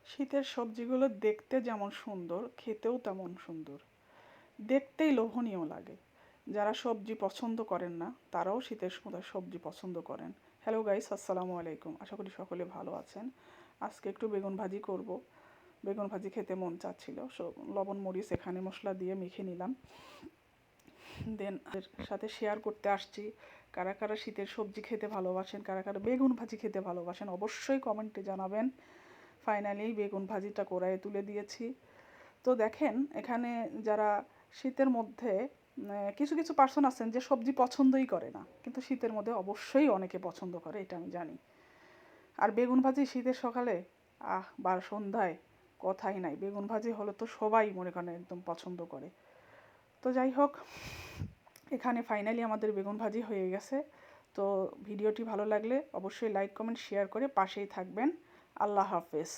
শীতের সবজিগুলো দেখতে যেমন সুন্দর, খেতেও তেমন সুন্দর। দেখতেই লোভনীয় লাগে। যারা সবজি পছন্দ করেন না তারাও শীতের সময় সবজি পছন্দ করেন। হ্যালো গাইস, আসসালামু আলাইকুম। আশা করি সকলে ভালো আছেন। আজকে একটু বেগুন ভাজি করব। বেগুন ভাজি খেতে মন চাচ্ছিল, লবণ মরিচ এখানে মশলা দিয়ে মেখে নিলাম। দেন এর সাথে শেয়ার করতে আসছি কারা কারা শীতের সবজি খেতে ভালোবাসেন, কারা কারা বেগুন ভাজি খেতে ভালোবাসেন, অবশ্যই কমেন্টে জানাবেন। ফাইনালি বেগুন ভাজিটা কড়াইয়ে তুলে দিয়েছি। তো দেখেন, এখানে যারা শীতের মধ্যে কিছু কিছু পার্সন আছেন যে সবজি পছন্দই করে না, কিন্তু শীতের মধ্যে অবশ্যই অনেকে পছন্দ করে, এটা আমি জানি। আর বেগুন ভাজি শীতের সকালে বা সন্ধ্যায় কথাই নাই, বেগুন ভাজি হলে তো সবাই মনে করেন একদম পছন্দ করে। তো যাই হোক, এখানে ফাইনালি আমাদের বেগুন ভাজি হয়ে গেছে। তো ভিডিওটি ভালো লাগলে অবশ্যই লাইক কমেন্ট শেয়ার করে পাশেই থাকবেন। আল্লাহ হাফেজ।